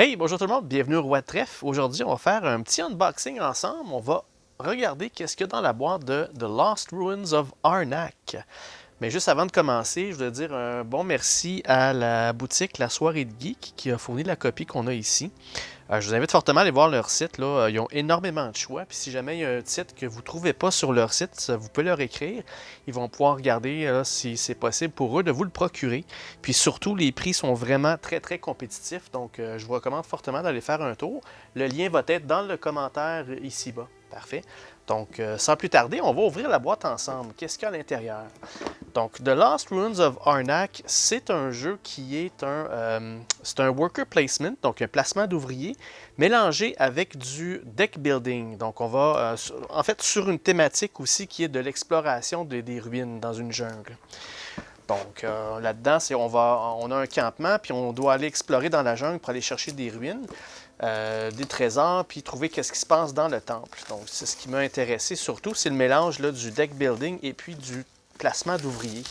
Hey, bonjour tout le monde, bienvenue au Roi de Trèfle. Aujourd'hui, on va faire un petit unboxing ensemble. On va regarder qu'est-ce qu'il y a dans la boîte de The Lost Ruins of Arnak. Mais juste avant de commencer, je voudrais dire un bon merci à la boutique La Soirée de Geek qui a fourni la copie qu'on a ici. Je vous invite fortement à aller voir leur site. Là. Ils ont énormément de choix. Puis si jamais il y a un titre que vous ne trouvez pas sur leur site, vous pouvez leur écrire. Ils vont pouvoir regarder si c'est possible pour eux de vous le procurer. Puis surtout, les prix sont vraiment très très compétitifs. Donc je vous recommande fortement d'aller faire un tour. Le lien va être dans le commentaire ici-bas. Parfait. Donc sans plus tarder, on va ouvrir la boîte ensemble. Qu'est-ce qu'il y a à l'intérieur? Donc, The Lost Ruins of Arnak, c'est un jeu qui est c'est un worker placement, donc un placement d'ouvriers, mélangé avec du deck building. Donc, on va en fait sur une thématique aussi qui est de l'exploration des ruines dans une jungle. Donc, là-dedans, on a un campement, puis on doit aller explorer dans la jungle pour aller chercher des ruines, des trésors, puis trouver qu'est-ce qui se passe dans le temple. Donc, c'est ce qui m'a intéressé surtout, c'est le mélange là, du deck building et puis du placement d'ouvriers.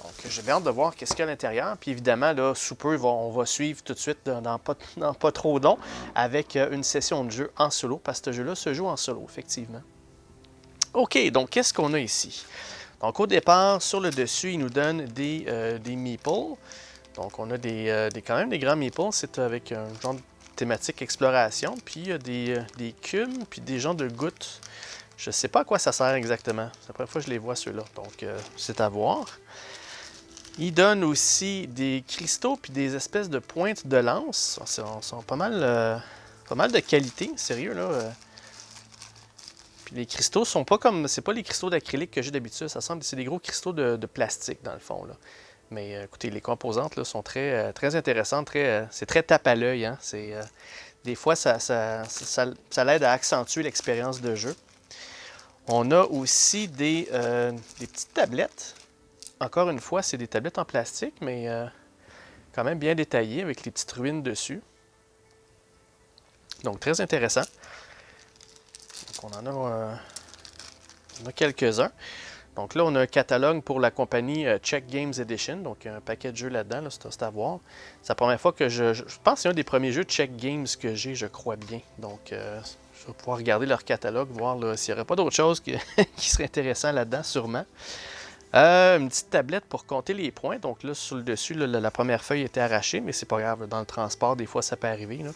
Donc, j'ai bien hâte de voir qu'est-ce qu'il y a à l'intérieur. Puis évidemment, là, sous peu, on va suivre tout de suite dans pas trop long avec une session de jeu en solo, parce que ce jeu-là se joue en solo, effectivement. OK, donc qu'est-ce qu'on a ici? Donc au départ, sur le dessus, il nous donne des meeples. Donc on a quand même des grands meeples. C'est avec un genre de thématique exploration. Puis il y a des cubes, puis des genres de gouttes. Je ne sais pas à quoi ça sert exactement. C'est la première fois que je les vois ceux-là. Donc c'est à voir. Il donne aussi des cristaux puis des espèces de pointes de lance. Ils sont pas mal de qualité, sérieux là. Puis les cristaux sont pas comme. C'est pas les cristaux d'acrylique que j'ai d'habitude. Ça semble c'est des gros cristaux de plastique dans le fond. Là. Mais écoutez, les composantes là, sont très intéressantes. C'est très tape à l'œil. Hein. Des fois, ça l'aide à accentuer l'expérience de jeu. On a aussi des petites tablettes. Encore une fois, c'est des tablettes en plastique, mais quand même bien détaillées avec les petites ruines dessus. Donc très intéressant. Donc, on a quelques-uns. Donc là, on a un catalogue pour la compagnie Czech Games Edition. Donc un paquet de jeux là-dedans, là, c'est à voir. C'est la première fois que je pense que c'est un des premiers jeux de Czech Games que j'ai, je crois bien. Donc je vais pouvoir regarder leur catalogue, voir s'il n'y aurait pas d'autre chose qui serait intéressant là-dedans, sûrement. Une petite tablette pour compter les points. Donc là, sur le dessus, là, la première feuille était arrachée, mais c'est pas grave. Dans le transport, des fois, ça peut arriver. Là.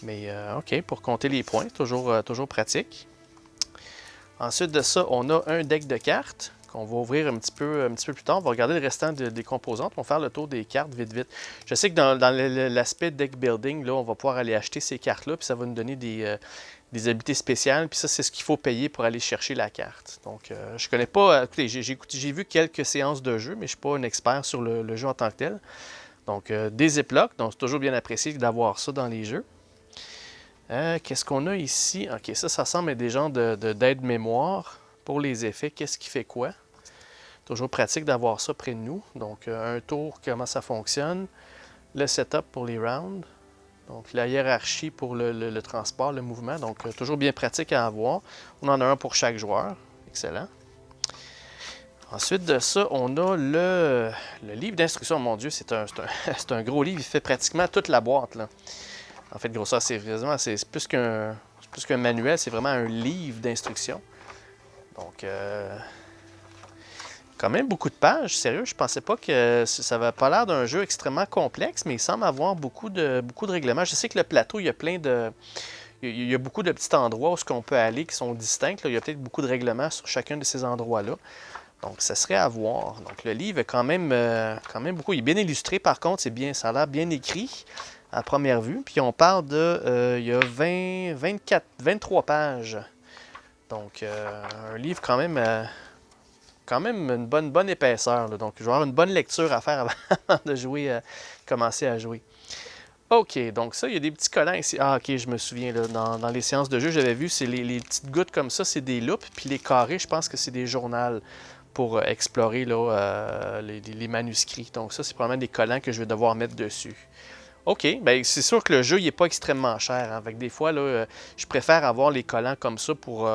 Mais OK, pour compter les points, toujours pratique. Ensuite de ça, on a un deck de cartes qu'on va ouvrir un petit peu plus tard. On va regarder le restant des composantes. On va faire le tour des cartes vite. Je sais que dans l'aspect deck building, là, on va pouvoir aller acheter ces cartes-là, puis ça va nous donner des habiletés spéciales. Puis ça, c'est ce qu'il faut payer pour aller chercher la carte. Donc, je connais pas. Écoutez, j'ai vu quelques séances de jeu, mais je ne suis pas un expert sur le jeu en tant que tel. Donc, des ziplocs. Donc, c'est toujours bien apprécié d'avoir ça dans les jeux. Qu'est-ce qu'on a ici? Ok, ça semble être des genres d'aide-mémoire pour les effets. Qu'est-ce qui fait quoi? Toujours pratique d'avoir ça près de nous. Donc, un tour, comment ça fonctionne. Le setup pour les rounds. Donc, la hiérarchie pour le transport, le mouvement. Donc, toujours bien pratique à avoir. On en a un pour chaque joueur. Excellent. Ensuite de ça, on a le livre d'instruction. Mon Dieu, c'est un gros livre. Il fait pratiquement toute la boîte, là. En fait, grosseur, c'est plus qu'un manuel, c'est vraiment un livre d'instruction. Donc, quand même beaucoup de pages. Sérieux, je pensais pas que ça avait pas l'air d'un jeu extrêmement complexe, mais il semble avoir beaucoup de règlements. Je sais que le plateau, il y a il y a beaucoup de petits endroits où on peut aller qui sont distincts. Là. Il y a peut-être beaucoup de règlements sur chacun de ces endroits-là. Donc, ça serait à voir. Donc, le livre est quand même beaucoup. Il est bien illustré, par contre, ça a l'air bien écrit à première vue. Puis on parle il y a 23 pages. Donc, un livre quand même une bonne épaisseur. Là. Donc, je vais avoir une bonne lecture à faire avant de commencer à jouer. OK, donc ça, il y a des petits collants ici. Ah, OK, je me souviens, là, dans les séances de jeu, j'avais vu, c'est les petites gouttes comme ça, c'est des loupes. Puis les carrés, je pense que c'est des journaux pour explorer là, les manuscrits. Donc ça, c'est probablement des collants que je vais devoir mettre dessus. OK, ben c'est sûr que le jeu il est pas extrêmement cher, hein. Fait que des fois, là, je préfère avoir les collants comme ça pour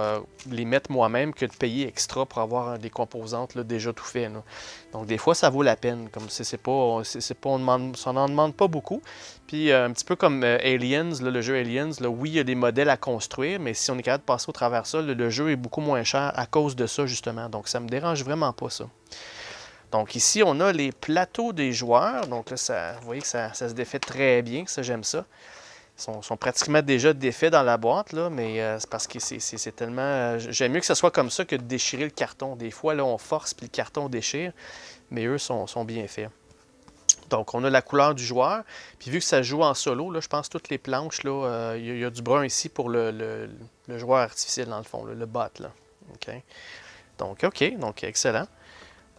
les mettre moi-même que de payer extra pour avoir des composantes là, déjà tout fait, là. Donc des fois, ça vaut la peine. Comme c'est pas, on demande, ça n'en demande pas beaucoup. Puis un petit peu comme Aliens, là, le jeu Aliens, là, oui, il y a des modèles à construire, mais si on est capable de passer au travers de ça, le jeu est beaucoup moins cher à cause de ça, justement. Donc ça me dérange vraiment pas ça. Donc ici, on a les plateaux des joueurs. Donc là, vous voyez que ça se défait très bien. Ça, j'aime ça. Ils sont pratiquement déjà défaits dans la boîte, là, mais c'est parce que c'est tellement... j'aime mieux que ce soit comme ça que de déchirer le carton. Des fois, là, on force puis le carton déchire, mais eux sont bien faits. Donc, on a la couleur du joueur. Puis vu que ça joue en solo, là, je pense que toutes les planches, là, il y a du brun ici pour le joueur artificiel, dans le fond, là, le bot. Là. OK. Donc, excellent.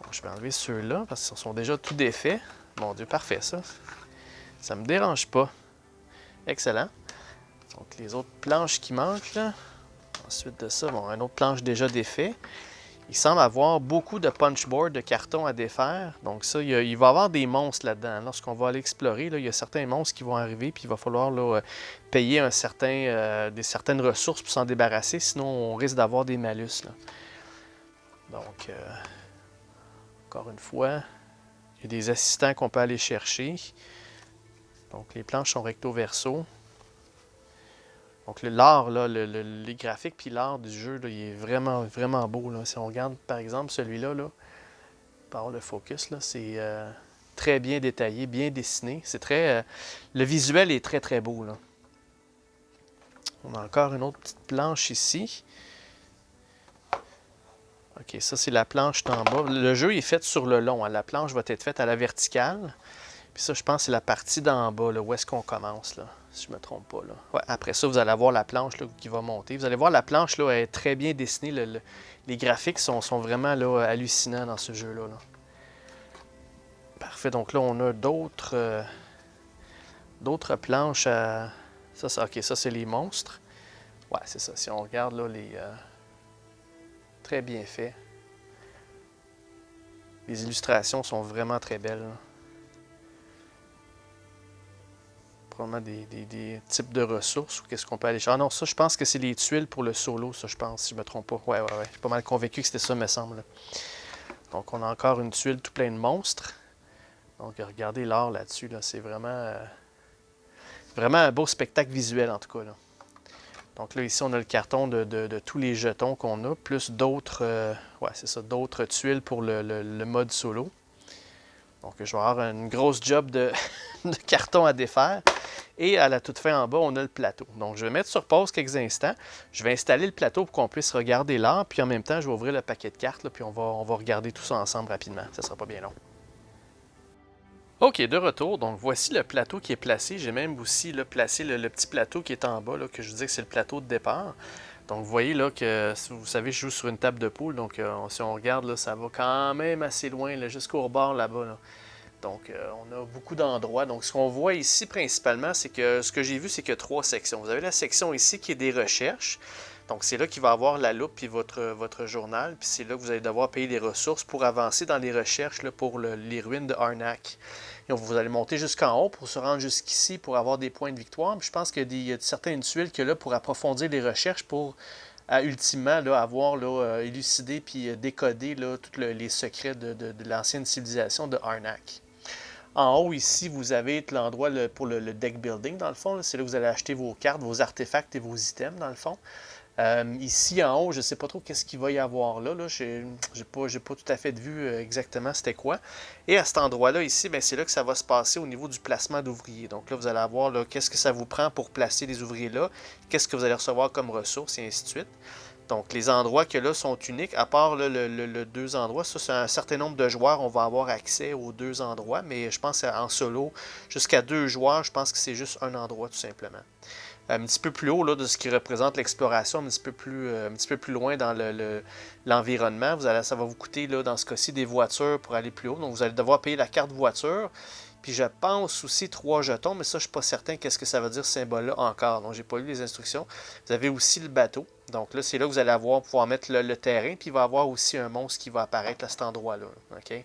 Bon, je vais enlever ceux-là parce qu'ils sont déjà tout défaits. Mon Dieu, parfait ça. Ça me dérange pas. Excellent. Donc les autres planches qui manquent là. Ensuite de ça, bon, une autre planche déjà défait. Il semble avoir beaucoup de punchboard de carton à défaire. Donc ça, il va y avoir des monstres là-dedans. Lorsqu'on va aller explorer, là, il y a certains monstres qui vont arriver, puis il va falloir là, payer certaines ressources pour s'en débarrasser, sinon on risque d'avoir des malus. Là. Donc, encore une fois, il y a des assistants qu'on peut aller chercher. Donc, les planches sont recto-verso. Donc, l'art, les graphiques puis l'art du jeu, là, il est vraiment, vraiment beau. Là. Si on regarde, par exemple, celui-là, là, par le focus, là, c'est très bien détaillé, bien dessiné. C'est très... le visuel est très, très beau. Là. On a encore une autre petite planche ici. OK, ça, c'est la planche d'en bas. Le jeu est fait sur le long. Hein. La planche va être faite à la verticale. Puis ça, je pense, c'est la partie d'en bas, là, où est-ce qu'on commence, là, si je ne me trompe pas. Là. Ouais, après ça, vous allez avoir la planche là, qui va monter. Vous allez voir, la planche là, est très bien dessinée. Les graphiques sont vraiment là, hallucinants dans ce jeu-là. Là. Parfait. Donc là, on a d'autres planches à... OK, ça, c'est les monstres. Ouais, c'est ça. Si on regarde, là, les... très bien fait. Les illustrations sont vraiment très belles. Là. Probablement des types de ressources ou qu'est-ce qu'on peut aller chercher. Ah non, ça, je pense que c'est les tuiles pour le solo, ça, je pense, si je me trompe pas. Ouais. Je suis pas mal convaincu que c'était ça, me semble. Donc, on a encore une tuile tout plein de monstres. Donc, regardez l'art là-dessus. Là, c'est vraiment, vraiment un beau spectacle visuel, en tout cas. Là. Donc là, ici, on a le carton de tous les jetons qu'on a, plus d'autres d'autres tuiles pour le mode solo. Donc, je vais avoir une grosse job de carton à défaire. Et à la toute fin en bas, on a le plateau. Donc, je vais mettre sur pause quelques instants. Je vais installer le plateau pour qu'on puisse regarder l'art. Puis en même temps, je vais ouvrir le paquet de cartes. Là, puis on va regarder tout ça ensemble rapidement. Ça ne sera pas bien long. OK, de retour. Donc, voici le plateau qui est placé. J'ai même aussi là, placé le petit plateau qui est en bas, là, que je vous dis que c'est le plateau de départ. Donc, vous voyez là que, vous savez, je joue sur une table de poule. Donc, si on regarde, là, ça va quand même assez loin, jusqu'au rebord là-bas. Là. Donc, on a beaucoup d'endroits. Donc, ce qu'on voit ici principalement, c'est que ce que j'ai vu, c'est qu'il y a 3 sections. Vous avez la section ici qui est des recherches. Donc, c'est là qu'il va avoir la loupe et votre journal. Puis c'est là que vous allez devoir payer des ressources pour avancer dans les recherches là, pour les ruines de Arnak. Et vous allez monter jusqu'en haut pour se rendre jusqu'ici pour avoir des points de victoire. Puis je pense qu'il y a certaines tuiles que là pour approfondir les recherches pour ultimement là, avoir là, élucidé puis décodé là, tous les secrets de l'ancienne civilisation de Arnak. En haut, ici, vous avez l'endroit pour le deck building, dans le fond. C'est là que vous allez acheter vos cartes, vos artefacts et vos items, dans le fond. Ici, en haut, je ne sais pas trop qu'est-ce qu'il va y avoir là. Je n'ai pas tout à fait de vue exactement c'était quoi. Et à cet endroit-là, ici, c'est là que ça va se passer au niveau du placement d'ouvriers. Donc là, vous allez avoir qu'est-ce que ça vous prend pour placer les ouvriers là, qu'est-ce que vous allez recevoir comme ressources, et ainsi de suite. Donc, les endroits que là sont uniques, à part là, le 2 endroits, ça, c'est un certain nombre de joueurs, on va avoir accès aux 2 endroits, mais je pense en solo, jusqu'à 2 joueurs, je pense que c'est juste un endroit tout simplement. Un petit peu plus haut là, de ce qui représente l'exploration, un petit peu plus loin dans l'environnement, ça va vous coûter là, dans ce cas-ci des voitures pour aller plus haut. Donc, vous allez devoir payer la carte voiture. Puis je pense aussi 3 jetons, mais ça, je ne suis pas certain qu'est-ce que ça veut dire ce symbole-là encore. Donc, j'ai pas lu les instructions. Vous avez aussi le bateau. Donc là, c'est là que vous allez pouvoir mettre le terrain, puis il va y avoir aussi un monstre qui va apparaître à cet endroit-là. OK?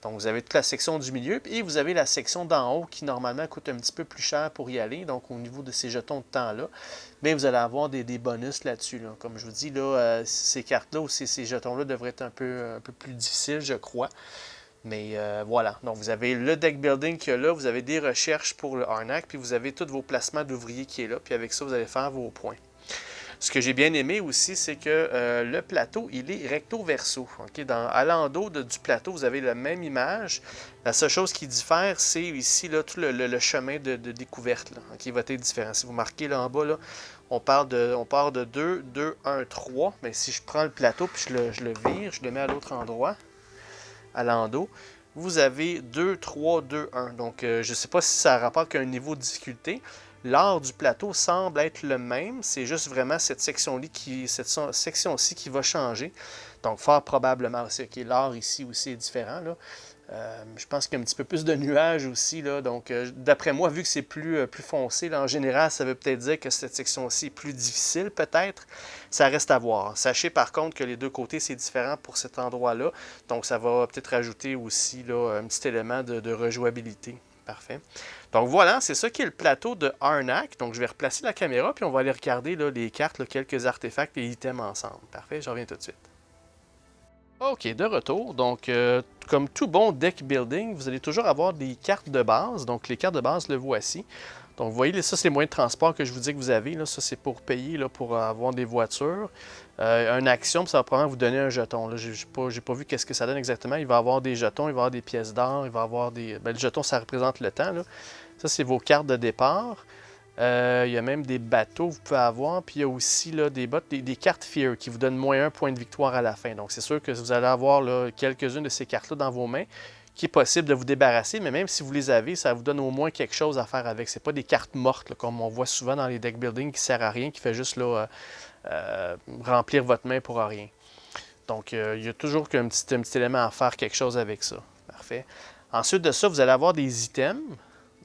Donc, vous avez toute la section du milieu, et vous avez la section d'en haut qui, normalement, coûte un petit peu plus cher pour y aller. Donc, au niveau de ces jetons de temps-là, mais vous allez avoir des bonus là-dessus. Là. Comme je vous dis, là, ces cartes-là ou ces jetons-là devraient être un peu plus difficiles, je crois. Mais voilà, donc vous avez le deck building qui est là, vous avez des recherches pour le Arnak, puis vous avez tous vos placements d'ouvriers qui est là, puis avec ça, vous allez faire vos points. Ce que j'ai bien aimé aussi, c'est que le plateau, il est recto-verso. Okay? À l'endos du plateau, vous avez la même image. La seule chose qui diffère, c'est ici là, tout le chemin de découverte. Là, okay? Il va être différent. Si vous marquez là en bas, là, on part de 2, 2, 1, 3. Mais si je prends le plateau puis je le vire, je le mets à l'autre endroit, à l'endos, vous avez 2, 3, 2, 1. Donc, je ne sais pas si ça a rapport avec un niveau de difficulté. L'art du plateau semble être le même. C'est juste vraiment cette section-ci qui va changer. Donc, fort probablement aussi. Okay, l'art ici aussi est différent. Là. Je pense qu'il y a un petit peu plus de nuages aussi. Là. Donc, d'après moi, vu que c'est plus foncé, là, en général, ça veut peut-être dire que cette section-ci est plus difficile, peut-être. Ça reste à voir. Sachez par contre que les deux côtés, c'est différent pour cet endroit-là. Donc, ça va peut-être rajouter aussi là, un petit élément de rejouabilité. Parfait. Donc voilà, c'est ça qui est le plateau de Arnak. Donc je vais replacer la caméra, puis on va aller regarder là, les cartes, là, quelques artefacts et items ensemble. Parfait, je reviens tout de suite. Ok, de retour. Donc, comme tout bon deck building, vous allez toujours avoir des cartes de base. Donc, les cartes de base, le voici. Donc, vous voyez, ça, c'est les moyens de transport que je vous dis que vous avez. Là. Ça, c'est pour payer, là, pour avoir des voitures. Une action, ça va probablement vous donner un jeton. Je n'ai pas vu qu'est-ce que ça donne exactement. Il va y avoir des jetons, il va y avoir des pièces d'or, il va y avoir des... le jeton, ça représente le temps. Là. Ça, c'est vos cartes de départ. Il y a même des bateaux que vous pouvez avoir. Puis il y a aussi là, des cartes Fear qui vous donnent moins 1 point de victoire à la fin. Donc c'est sûr que vous allez avoir quelques-unes de ces cartes-là dans vos mains qui est possible de vous débarrasser. Mais même si vous les avez, ça vous donne au moins quelque chose à faire avec. Ce n'est pas des cartes mortes là, comme on voit souvent dans les deck building qui ne sert à rien, qui fait juste là, remplir votre main pour rien. Donc il y a toujours un petit élément à faire quelque chose avec ça. Parfait. Ensuite de ça, vous allez avoir des items.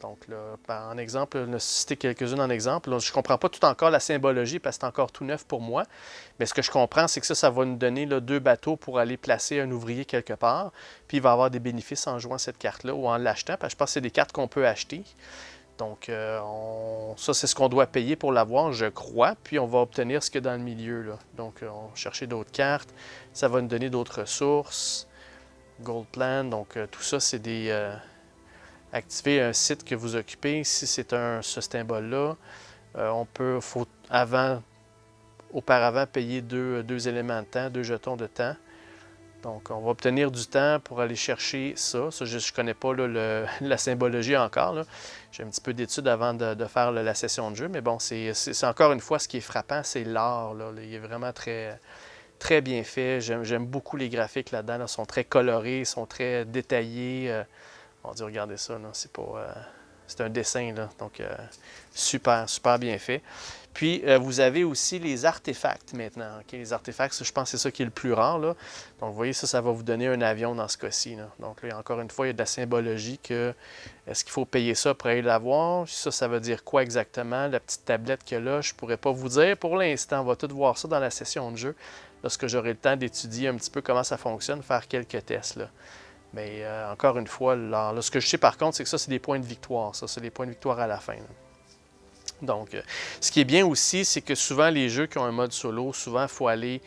Donc, là, en exemple, on a cité quelques-unes en exemple. Là, je ne comprends pas tout encore la symbologie parce que c'est encore tout neuf pour moi. Mais ce que je comprends, c'est que ça va nous donner là, 2 bateaux pour aller placer un ouvrier quelque part. Puis il va avoir des bénéfices en jouant cette carte-là ou en l'achetant. Parce que je pense que c'est des cartes qu'on peut acheter. Donc, ça, c'est ce qu'on doit payer pour l'avoir, je crois. Puis on va obtenir ce qu'il y a dans le milieu. Là. Donc, on va chercher d'autres cartes. Ça va nous donner d'autres ressources. Gold Plan. Donc, tout ça, c'est des... activer un site que vous occupez, si c'est ce symbole-là, faut auparavant payer deux éléments de temps, 2 jetons de temps. Donc, on va obtenir du temps pour aller chercher ça. Ça, je ne connais pas là, la symbologie encore. J'ai un petit peu d'études avant de faire la session de jeu, mais bon, c'est encore une fois ce qui est frappant, c'est l'art. Il est vraiment très, très bien fait. J'aime beaucoup les graphiques là-dedans. Ils sont très colorés, ils sont très détaillés. On dit, regardez ça, c'est un dessin, là, donc super, super bien fait. Puis, vous avez aussi les artefacts maintenant. Okay? Les artefacts, je pense que c'est ça qui est le plus rare. Là. Donc, vous voyez, ça va vous donner un avion dans ce cas-ci. Là. Donc, là, encore une fois, il y a de la symbologie que est-ce qu'il faut payer ça pour aller l'avoir? Ça veut dire quoi exactement? La petite tablette qu'il y a là, je ne pourrais pas vous dire. Pour l'instant, on va tout voir ça dans la session de jeu. Lorsque j'aurai le temps d'étudier un petit peu comment ça fonctionne, faire quelques tests, là. Mais encore une fois, là, ce que je sais par contre, c'est que ça, c'est des points de victoire. Ça, c'est des points de victoire à la fin. Là. Donc, ce qui est bien aussi, c'est que souvent, les jeux qui ont un mode solo, souvent, il faut aller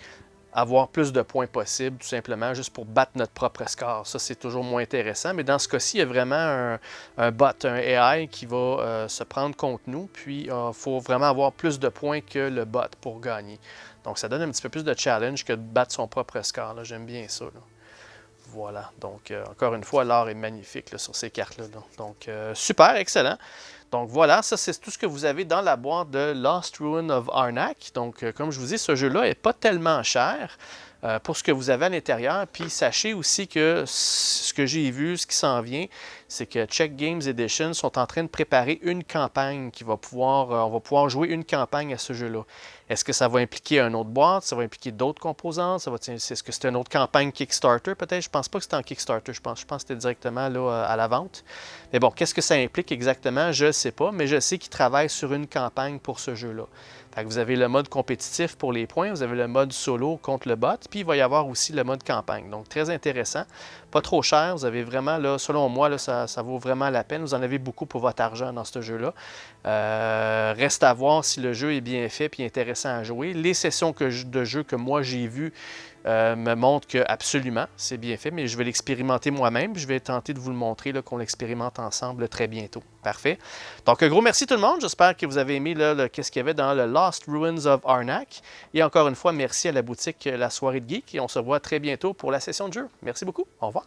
avoir plus de points possibles, tout simplement, juste pour battre notre propre score. Ça, c'est toujours moins intéressant. Mais dans ce cas-ci, il y a vraiment un bot, un AI qui va se prendre contre nous. Puis, il faut vraiment avoir plus de points que le bot pour gagner. Donc, ça donne un petit peu plus de challenge que de battre son propre score. Là. J'aime bien ça. Là. Voilà, donc encore une fois, l'art est magnifique là, sur ces cartes-là. Donc, super, excellent. Donc voilà, ça c'est tout ce que vous avez dans la boîte de Lost Ruin of Arnak. Donc, comme je vous dis, ce jeu-là n'est pas tellement cher. pour ce que vous avez à l'intérieur. Puis sachez aussi que ce que j'ai vu, ce qui s'en vient, c'est que Czech Games Edition sont en train de préparer une campagne qui va pouvoir, on va pouvoir jouer une campagne à ce jeu-là. Est-ce que ça va impliquer une autre boîte? Ça va impliquer d'autres composantes? Est-ce que c'est une autre campagne Kickstarter peut-être? Je pense pas que c'était en Kickstarter. Je pense que c'était directement là, à la vente. Mais bon, qu'est-ce que ça implique exactement? Je ne sais pas, mais je sais qu'ils travaillent sur une campagne pour ce jeu-là. Fait que vous avez le mode compétitif pour les points, vous avez le mode solo contre le bot, puis il va y avoir aussi le mode campagne. Donc, très intéressant. Pas trop cher. Vous avez vraiment, là, selon moi, là, ça vaut vraiment la peine. Vous en avez beaucoup pour votre argent dans ce jeu-là. Reste à voir si le jeu est bien fait et intéressant à jouer. Les sessions de jeu que moi j'ai vues me montrent que absolument c'est bien fait, mais je vais l'expérimenter moi-même. Je vais tenter de vous le montrer, qu'on l'expérimente ensemble très bientôt. Parfait. Donc, un gros merci tout le monde. J'espère que vous avez aimé qu'est-ce qu'il y avait dans le Lost Ruins of Arnak. Et encore une fois, merci à la boutique La Soirée de Geek. Et on se voit très bientôt pour la session de jeu. Merci beaucoup. Au revoir.